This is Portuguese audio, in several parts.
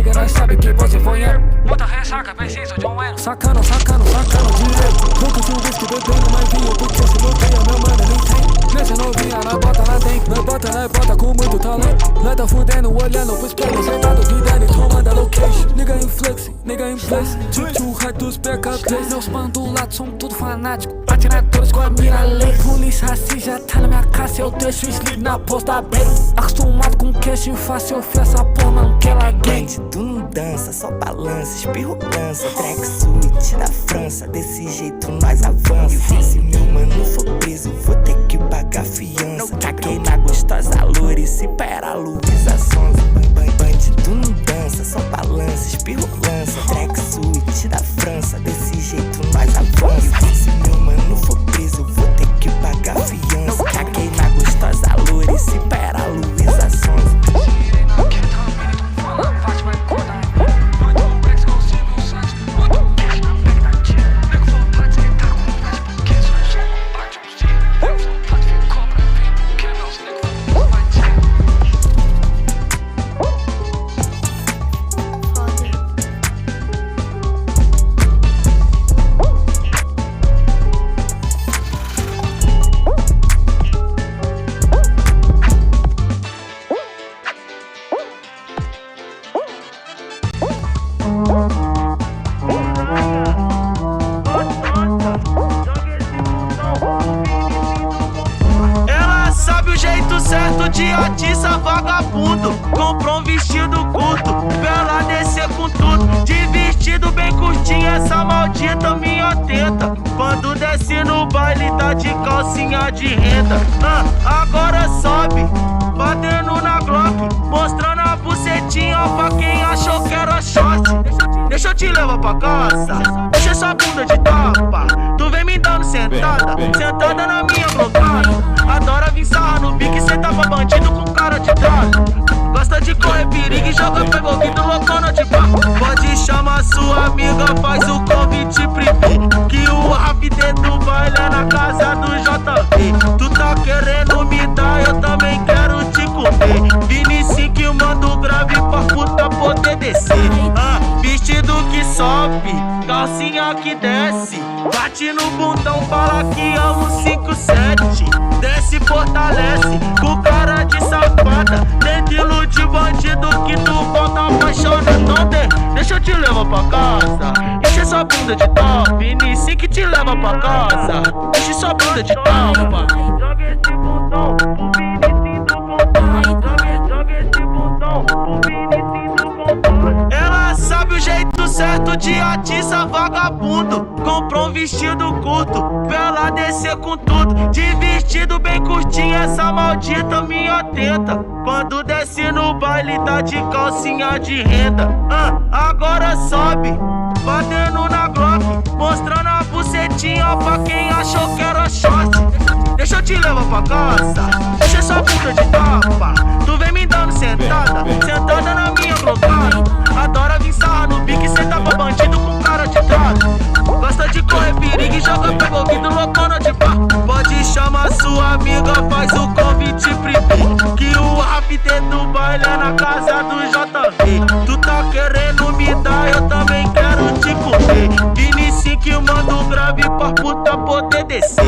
nigga, nós sabe que você foi ela. Muita ressaca, preciso de um elo. Sacando direito. Nunca fui whisky bebendo mais vinho, porque se bloqueia, meu mano nem tem. Nessa novinha, na bota com muito talento. Nós tá fudendo, olhando pro espelho, sentado, vidando e tomando location. Nigga em flex, nigga em place. Too high dos backup days. Meus pandulados são tudo fanático. Atiradores com a mira lei. Polícia assim já tá na minha casa, eu deixo sleep na posta bem. Acostumado com queixo fácil, eu fiz essa porra, mano, que ela gang. Tu não dança, só balança, espirro cansa. Tracksuit da França, desse jeito nós avança. E se meu mano for preso, vou ter que pagar fiança. Caguei na gostosa Lourice, para a Luísa Sonza. Bandido não dança, só balança, espirro lança. Tracksuit da França, desse jeito nós avança. E se meu mano for preso, vou ter que pagar fiança. Caguei na gostosa Lourice, para a Luísa Sonza. De atiça vagabundo, comprou um vestido curto pra ela descer com tudo. De vestido bem curtinho, essa maldita me atenta. Quando desce no baile tá de calcinha de renda. Agora sobe, batendo na Glock, mostrando a bucetinha pra quem achou que era short. Deixa eu te levar pra casa, deixa essa bunda de tapa. Tu vem me dando sentada, sentada na minha blocada. Adora vir sarrar no bique, cê tá pra bandido com cara de trago. Gosta de correr perigo e joga pego ouvido loucona de papo. Pode chamar sua amiga, faz o convite privê. Que o rap dentro do baile é na casa do JV. Tu tá querendo me dar, eu também quero te comer. Vinicinho que manda o grave pra puta poder descer. Vestido que sobe, calcinha que desce. Bate no bundão, fala que amo 57. Desce, fortalece, com cara de safada. Tem ilude bandido que tu volta apaixonado. Então deixa eu te levar pra casa. Enche essa bunda de top, Vinicinho que te leva pra casa. Enche sua bunda de tapa. Joga esse bundão, o Vinicinho do controle. Joga esse bundão, o Vinicinho do controle. Ela sabe o jeito certo de atiça vagabundo. Comprou um vestido curto pra ela descer com tudo. De vestido bem curtinho, essa maldita me atenta. Quando desce no baile tá de calcinha de renda. Agora sobe, batendo na Glock, mostrando a bucetinha pra quem achou que era short. Deixa eu te levar pra casa, deixa essa bunda de tapa. Tu vem me dando sentada, sentada na minha blocada. Adora vir sarrar no bique, cê tá pra bandido com cara de trago. Gosta de correr perigo e joga pego ouvido loucona de papo. Pode chamar sua amiga, faz o convite privê. Que o rap dentro do baile é na casa do JV. Tu tá querendo me dar, eu também quero te comer. Vinicinho que manda o grave pra puta poder descer.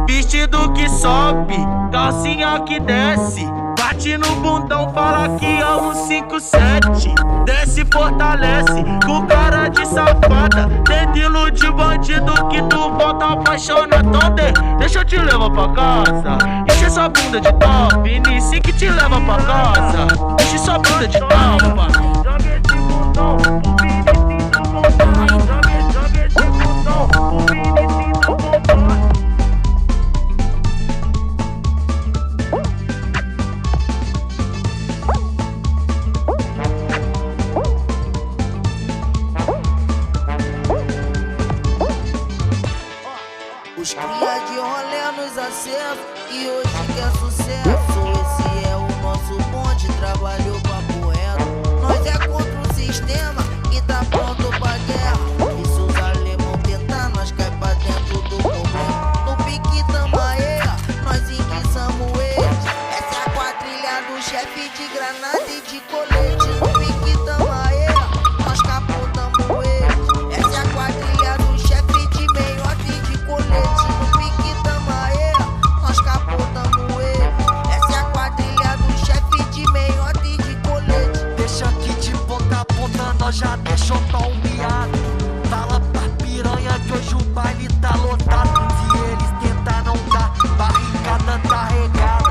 Vestido que sobe, calcinha que desce. Bate no bundão, fala que amo 57. Desce, fortalece, com cara de safada. Tem ilude bandido que tu volta apaixonado. Então deixa eu te levar pra casa. Enche essa bunda de top, Vinicinho que te leva pra casa. Enche sua bunda de tapa. Joga esse bundão, o Vinicinho do controle. Joga esse bundão, o Vinicinho do controle. Os cria de rolê nos acessos e hoje quer sucesso. Esse é o nosso bonde, trabalhou papo reto. Nós é contra o sistema que tá pronto pra guerra. E se os alemão tentar, nós cai pra dentro do problema. No pique Tamaê, nós enguiçamos eles. Essa é a quadrilha do chefe de granada e de colete. No pique Tamaê, nós já deixou tão miado. Fala pra piranha que hoje o baile tá lotado. Se eles tentar não dá, barricada tá regada.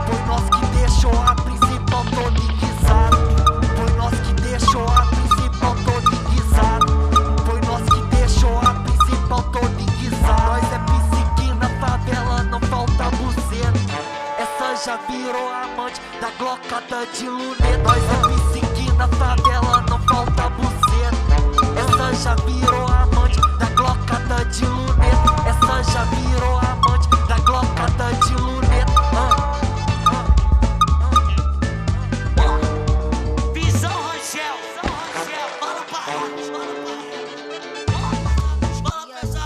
Foi nós que deixou a principal toda enguiçada. Foi nós que deixou a principal toda enguiçada. Foi nós que deixou a principal toda enguiçada. Nós é psique na favela, não falta buceta. Essa já virou amante da glocada de luneta. Nós é psique na favela, não falta buceta. Essa já virou amante da glocada de luneta. Essa já virou amante da glocada de luneta. Visão Rangel, fala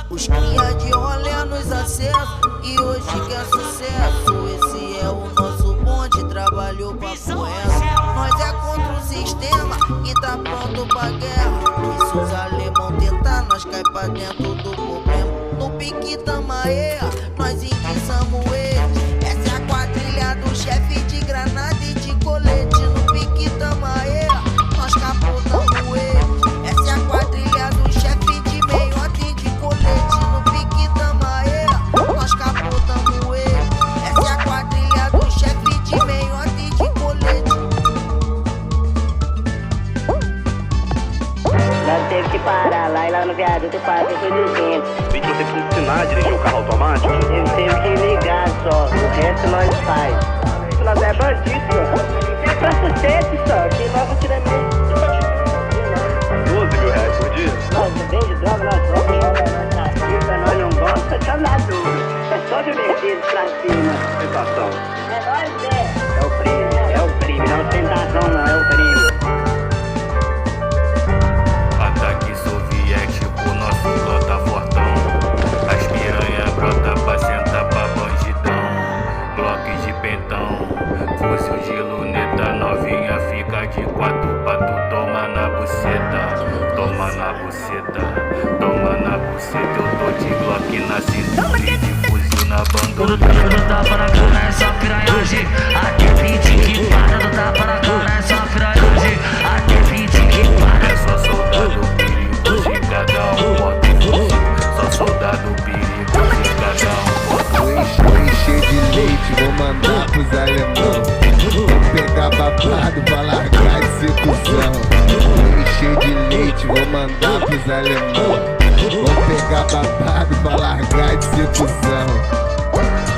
Os cria de rolê nos acessos e hoje quer sucesso. Esse é o nosso bonde, trabalhou pra poeta. Nós é contra o sistema e tá pronto pra guerra. E se os alemão tentar, nós cai pra dentro do problema. No pique Tamaê, nós enguiçamos eles. Essa é a quadrilha do chefe de granada e de colete. No pique Tamaê, nós capotamos eles. Essa é a quadrilha do chefe de meiota e de colete. No pique Tamaê, nós capotamos eles. Essa é a quadrilha do chefe de meiota e de colete. Nós teve que parar lá e lá no viaduto passei foi 200. Vi que você precisa ensinar a dirigir o carro automático. Ele teve que ligar só, o resto nós faz. Nós é bandido, É pra sucesso só, que nós vamos tirar meio. 12 mil reais por dia. Nós não vende droga, nós vamos trafica, nós não vamos, só chama na dura. É só de Mercedes pra cima. Tentação. É nós, é o crime, não tentação não, é o crime. Ataque soviético, nosso planta fortão. As piranha brota pra sentar pra bandidão. Glock de pentão, fuzil de luneta. Novinha fica de 4 pra tu toma na buceta. Toma na buceta, toma na buceta. Eu tô de Glock na cintura e de fuzil na banda. Tudo tapa na cara, é só piranhagem. Até 20 que para do tapa na cara, é só piranhagem. Até 20 que para. É só soldado perigoso e cada um bota um fuzil. Só soldado perigoso e cada um bota um fuzil. Vou encher de leite, vou mandar pros alemão. Vou pegar babado pra largar de ser cuzão. Vou encher de leite, vou mandar pros alemão. Vou pegar babado pra largar de ser cuzão.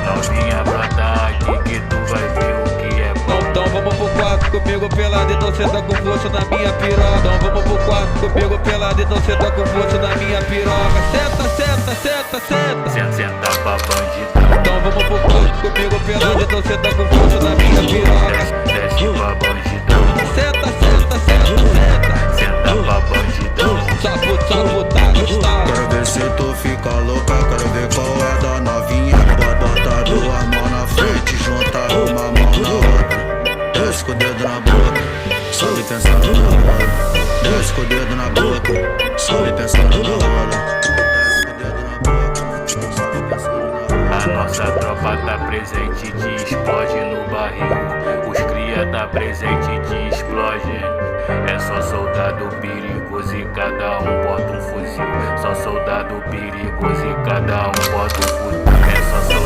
Novinha brota aqui que tu vai ver o que é bom. Então vamos pro quarto comigo pelado, então cê tá com força na minha piroca. Então vamos pro quarto comigo pelado, então cê tá com força na minha piroca. Senta, senta, senta, senta. Senta pra bandidão. Então vamos pro quarto comigo pelado, então cê tá com força na minha piroca. Desce pra bandidão. Senta, senta, senta, senta. Senta pra bandidão. Sapo, tá gostado. Quero ver se tu fica louca, quero ver qual é da novinha. Bota duas mãos na frente, junta uma mão na outra. Desce com o dedo na boca, sobe pensando na rola. Desce com o dedo na boca, sobe pensando na rola. Desce com o dedo na boca, sobe pensando na rola. A nossa tropa tá presente, te explode no barril. Os cria tá presente, te explode. É só soldado perigoso e cada um bota um fuzil. Só soldado perigoso e cada um bota um fuzil. É só soldado